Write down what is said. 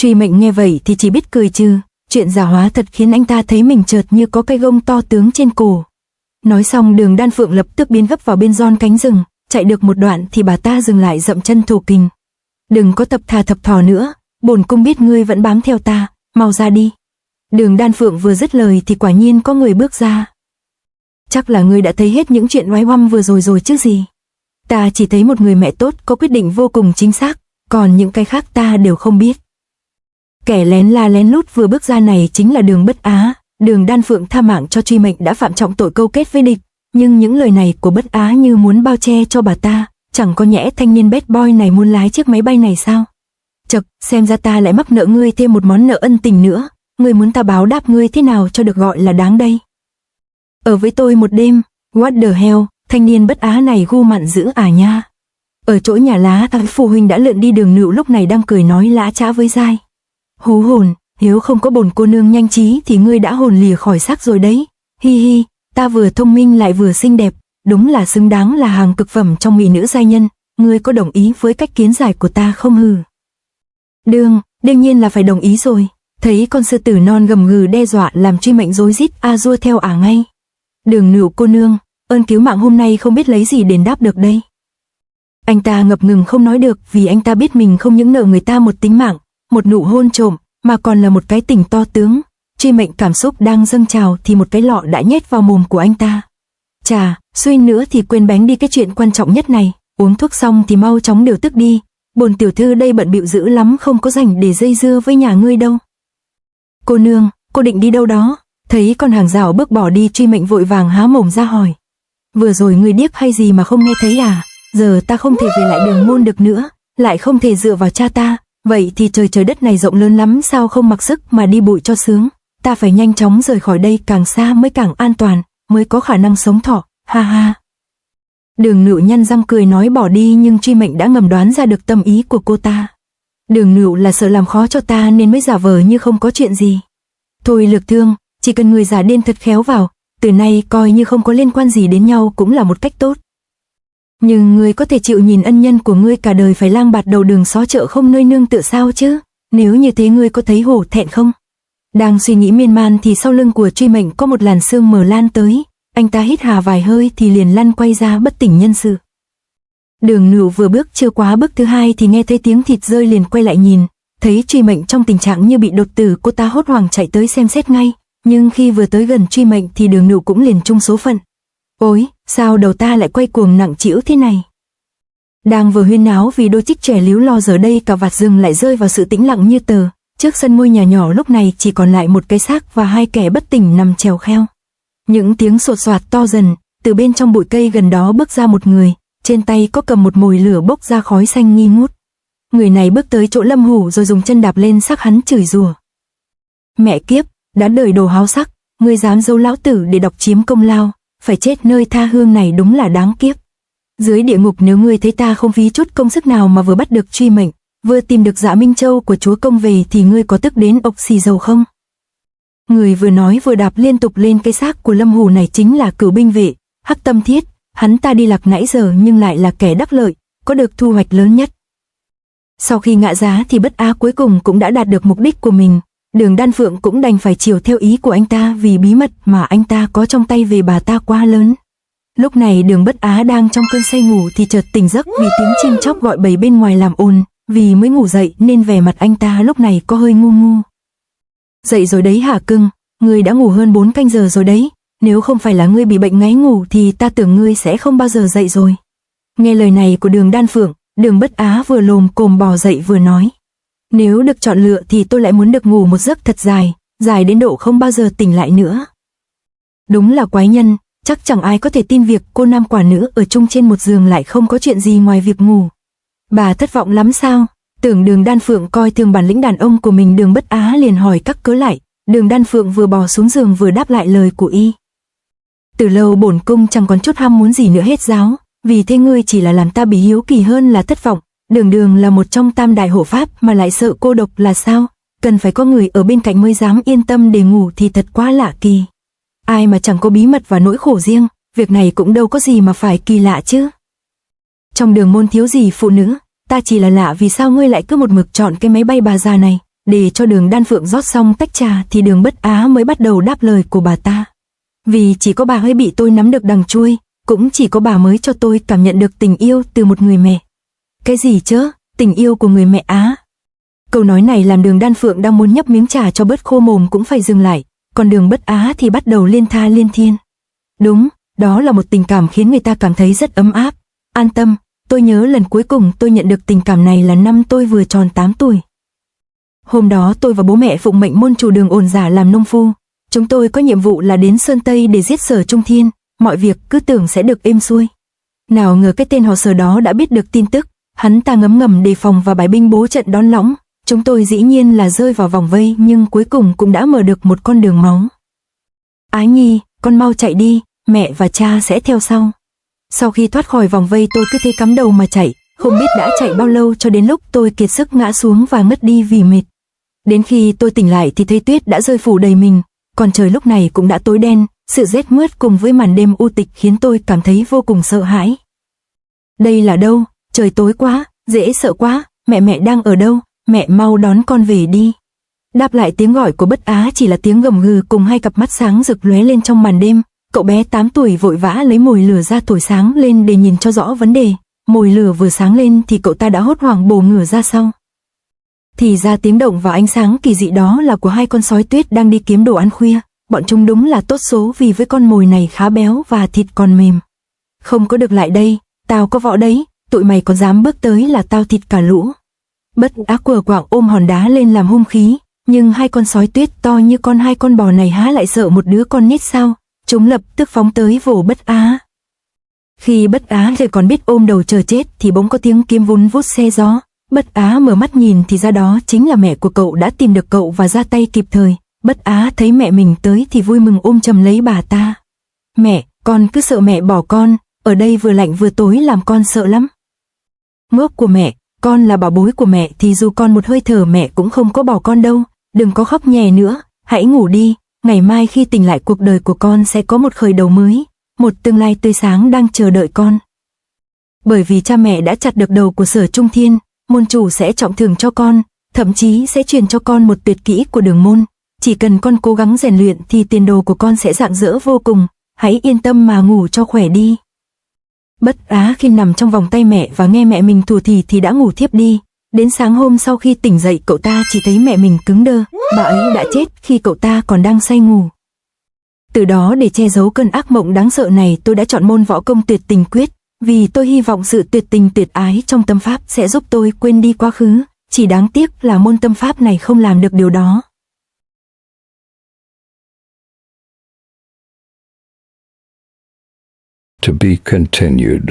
Truy Mệnh nghe vậy thì chỉ biết cười trừ, chuyện giả hóa thật khiến anh ta thấy mình chợt như có cây gông to tướng trên cổ. Nói xong Đường Đan Phượng lập tức biến gấp vào bên giòn cánh rừng, chạy được một đoạn thì bà ta dừng lại dậm chân thủ kình. Đừng có tập thà thập thò nữa, bổn cung biết ngươi vẫn bám theo ta, mau ra đi. Đường Đan Phượng vừa dứt lời thì quả nhiên có người bước ra. Chắc là ngươi đã thấy hết những chuyện oái oăm vừa rồi chứ gì. Ta chỉ thấy một người mẹ tốt có quyết định vô cùng chính xác, còn những cái khác ta đều không biết. Kẻ lén la lén lút vừa bước ra này chính là Đường Bất Á. Đường Đan Phượng tha mạng cho Truy Mệnh đã phạm trọng tội câu kết với địch, nhưng những lời này của Bất Á như muốn bao che cho bà ta, chẳng có nhẽ thanh niên bad boy này muốn lái chiếc máy bay này sao? Chậc, xem ra ta lại mắc nợ ngươi thêm một món nợ ân tình nữa, ngươi muốn ta báo đáp ngươi thế nào cho được gọi là đáng đây? Ở với tôi một đêm, what the hell, thanh niên Bất Á này gu mặn dữ à nha. Ở chỗ nhà lá Thái Phù huynh đã lượn đi. Đường Nựu lúc này đang cười nói lã chã với Giai. Hú hồn, nếu không có bổn cô nương nhanh trí thì ngươi đã hồn lìa khỏi xác rồi đấy. Hi hi, ta vừa thông minh lại vừa xinh đẹp, đúng là xứng đáng là hàng cực phẩm trong mỹ nữ giai nhân, ngươi có đồng ý với cách kiến giải của ta không hừ? Đương nhiên là phải đồng ý rồi. Thấy con sư tử non gầm gừ đe dọa làm Truy Mệnh rối rít rua theo ngay. Đường Nựu cô nương, ơn cứu mạng hôm nay không biết lấy gì đền đáp được đây. Anh ta ngập ngừng không nói được vì anh ta biết mình không những nợ người ta một tính mạng, một nụ hôn trộm, mà còn là một cái tình to tướng. Truy Mệnh cảm xúc đang dâng trào thì một cái lọ đã nhét vào mồm của anh ta. Chà, suy nữa thì quên bén đi cái chuyện quan trọng nhất này, uống thuốc xong thì mau chóng điều tức đi, bổn tiểu thư đây bận bịu dữ lắm không có rảnh để dây dưa với nhà ngươi đâu. Cô nương, cô định đi đâu đó? Thấy con hàng rào bước bỏ đi, Truy Mệnh vội vàng há mồm ra hỏi. Vừa rồi ngươi điếc hay gì mà không nghe thấy à? Giờ ta không thể về lại Đường môn được nữa, lại không thể dựa vào cha ta, vậy thì trời đất này rộng lớn lắm, sao không mặc sức mà đi bụi cho sướng. Ta phải nhanh chóng rời khỏi đây, càng xa mới càng an toàn, mới có khả năng sống thọ, ha ha. Đường Nựu nhăn răng cười nói bỏ đi, nhưng Truy Mệnh đã ngầm đoán ra được tâm ý của cô ta. Đường Nựu là sợ làm khó cho ta nên mới giả vờ như không có chuyện gì. Thôi Lược Thương, chỉ cần người giả điên thật khéo vào, từ nay coi như không có liên quan gì đến nhau cũng là một cách tốt. Nhưng ngươi có thể chịu nhìn ân nhân của ngươi cả đời phải lang bạt đầu đường xó chợ không nơi nương tựa sao chứ? Nếu như thế ngươi có thấy hổ thẹn không? Đang suy nghĩ miên man thì sau lưng của Truy Mệnh có một làn sương mờ lan tới, anh ta hít hà vài hơi thì liền lăn quay ra bất tỉnh nhân sự. Đường Nựu vừa bước chưa quá bước thứ hai thì nghe thấy tiếng thịt rơi, liền quay lại nhìn, thấy Truy Mệnh trong tình trạng như bị đột tử, cô ta hốt hoảng chạy tới xem xét ngay, nhưng khi vừa tới gần Truy Mệnh thì Đường Nựu cũng liền chung số phận. Ôi, sao đầu ta lại quay cuồng nặng trĩu thế này? Đang vừa huyên náo vì đôi chích trẻ líu lo, giờ đây cả vạt rừng lại rơi vào sự tĩnh lặng như tờ. Trước sân ngôi nhà nhỏ lúc này chỉ còn lại một cái xác và hai kẻ bất tỉnh nằm chèo kheo. Những tiếng sột soạt to dần, từ bên trong bụi cây gần đó bước ra một người, trên tay có cầm một mồi lửa bốc ra khói xanh nghi ngút. Người này bước tới chỗ Lâm Hủ rồi dùng chân đạp lên xác hắn chửi rủa. Mẹ kiếp, đã đời đồ háo sắc, ngươi dám giấu lão tử để độc chiếm công lao, phải chết nơi tha hương này đúng là đáng kiếp. Dưới địa ngục nếu ngươi thấy ta không phí chút công sức nào mà vừa bắt được Truy Mệnh, vừa tìm được Dạ Minh Châu của chúa công về thì ngươi có tức đến ộc xì dầu không? Người vừa nói vừa đạp liên tục lên cái xác của Lâm Hủ này chính là Cửu binh vệ, Hắc Tâm Thiết, hắn ta đi lạc nãy giờ nhưng lại là kẻ đắc lợi, có được thu hoạch lớn nhất. Sau khi ngã giá thì Bất Á cuối cùng cũng đã đạt được mục đích của mình, Đường Đan Phượng cũng đành phải chiều theo ý của anh ta vì bí mật mà anh ta có trong tay về bà ta quá lớn. Lúc này Đường Bất Á đang trong cơn say ngủ thì chợt tỉnh giấc vì tiếng chim chóc gọi bầy bên ngoài làm ồn, vì mới ngủ dậy nên vẻ mặt anh ta lúc này có hơi ngu ngu. Dậy rồi đấy hả cưng, ngươi đã ngủ hơn 4 canh giờ rồi đấy, nếu không phải là ngươi bị bệnh ngáy ngủ thì ta tưởng ngươi sẽ không bao giờ dậy rồi. Nghe lời này của Đường Đan Phượng, Đường Bất Á vừa lồm cồm bò dậy vừa nói. Nếu được chọn lựa thì tôi lại muốn được ngủ một giấc thật dài, dài đến độ không bao giờ tỉnh lại nữa. Đúng là quái nhân, chắc chẳng ai có thể tin việc cô nam quả nữ ở chung trên một giường lại không có chuyện gì ngoài việc ngủ. Bà thất vọng lắm sao? Tưởng Đường Đan Phượng coi thường bản lĩnh đàn ông của mình, Đường Bất Á liền hỏi các cớ lại. Đường Đan Phượng vừa bò xuống giường vừa đáp lại lời của y. Từ lâu bổn cung chẳng còn chút ham muốn gì nữa hết giáo, vì thế ngươi chỉ là làm ta bị hiếu kỳ hơn là thất vọng. Đường là một trong tam đại hộ pháp mà lại sợ cô độc là sao? Cần phải có người ở bên cạnh mới dám yên tâm để ngủ thì thật quá lạ kỳ. Ai mà chẳng có bí mật và nỗi khổ riêng, việc này cũng đâu có gì mà phải kỳ lạ chứ. Trong Đường môn thiếu gì phụ nữ, ta chỉ là lạ vì sao ngươi lại cứ một mực chọn cái máy bay bà già này, Để cho Đường Đan Phượng rót xong tách trà thì Đường Bất Á mới bắt đầu đáp lời của bà ta. Vì chỉ có bà hơi bị tôi nắm được đằng chui, cũng chỉ có bà mới cho tôi cảm nhận được tình yêu từ một người mẹ. Cái gì chứ, tình yêu của người mẹ á? Câu nói này làm Đường Đan Phượng đang muốn nhấp miếng trà cho bớt khô mồm cũng phải dừng lại, còn Đường Bất Á thì bắt đầu liên tha liên thiên. Đúng, đó là một tình cảm khiến người ta cảm thấy rất ấm áp, an tâm. Tôi nhớ lần cuối cùng tôi nhận được tình cảm này là năm tôi vừa tròn 8 tuổi. Hôm đó tôi và bố mẹ phụng mệnh môn chủ Đường Ổn Giả làm nông phu. Chúng tôi có nhiệm vụ là đến Sơn Tây để giết Sở Trung Thiên, mọi việc cứ tưởng sẽ được êm xuôi. Nào ngờ cái tên họ Sở đó đã biết được tin tức, hắn ta ngấm ngầm đề phòng và bài binh bố trận đón lõng. Chúng tôi dĩ nhiên là rơi vào vòng vây nhưng cuối cùng cũng đã mở được một con đường máu. Ái Nhi, con mau chạy đi, mẹ và cha sẽ theo sau. Sau khi thoát khỏi vòng vây tôi cứ thế cắm đầu mà chạy, không biết đã chạy bao lâu cho đến lúc tôi kiệt sức ngã xuống và ngất đi vì mệt. Đến khi tôi tỉnh lại thì thấy tuyết đã rơi phủ đầy mình, còn trời lúc này cũng đã tối đen, sự rét mướt cùng với màn đêm u tịch khiến tôi cảm thấy vô cùng sợ hãi. Đây là đâu? Trời tối quá, dễ sợ quá, mẹ đang ở đâu? Mẹ mau đón con về đi. Đáp lại tiếng gọi của Bất Á chỉ là tiếng gầm gừ cùng hai cặp mắt sáng rực lóe lên trong màn đêm. Cậu bé 8 tuổi vội vã lấy mồi lửa ra thổi sáng lên để nhìn cho rõ vấn đề. Mồi lửa vừa sáng lên thì cậu ta đã hốt hoảng bổ ngửa ra sau. Thì ra tiếng động và ánh sáng kỳ dị đó là của hai con sói tuyết đang đi kiếm đồ ăn khuya. Bọn chúng đúng là tốt số vì với con mồi này khá béo và thịt còn mềm. Không có được lại đây, tao có võ đấy, tụi mày còn dám bước tới là tao thịt cả lũ. Bất Á quờ quạng ôm hòn đá lên làm hung khí, nhưng hai con sói tuyết to như hai con bò này há lại sợ một đứa con nít sao? Chúng lập tức phóng tới vồ Bất Á. Khi Bất Á thì còn biết ôm đầu chờ chết thì bỗng có tiếng kiếm vun vút xe gió. Bất Á mở mắt nhìn thì ra đó chính là mẹ của cậu đã tìm được cậu và ra tay kịp thời. Bất Á thấy mẹ mình tới thì vui mừng ôm chầm lấy bà ta. Mẹ, con cứ sợ mẹ bỏ con, ở đây vừa lạnh vừa tối làm con sợ lắm. Ngốc của mẹ, con là bảo bối của mẹ thì dù con một hơi thở mẹ cũng không có bỏ con đâu. Đừng có khóc nhè nữa, hãy ngủ đi. Ngày mai khi tỉnh lại cuộc đời của con sẽ có một khởi đầu mới, một tương lai tươi sáng đang chờ đợi con. Bởi vì cha mẹ đã chặt được đầu của Sở Trung Thiên, môn chủ sẽ trọng thưởng cho con, thậm chí sẽ truyền cho con một tuyệt kỹ của Đường môn. Chỉ cần con cố gắng rèn luyện thì tiền đồ của con sẽ rạng rỡ vô cùng, hãy yên tâm mà ngủ cho khỏe đi. Bất Á khi nằm trong vòng tay mẹ và nghe mẹ mình thủa thì đã ngủ thiếp đi. Đến sáng hôm sau khi tỉnh dậy cậu ta chỉ thấy mẹ mình cứng đơ, bà ấy đã chết khi cậu ta còn đang say ngủ. Từ đó để che giấu cơn ác mộng đáng sợ này tôi đã chọn môn võ công tuyệt tình quyết, vì tôi hy vọng sự tuyệt tình tuyệt ái trong tâm pháp sẽ giúp tôi quên đi quá khứ, chỉ đáng tiếc là môn tâm pháp này không làm được điều đó. To be continued.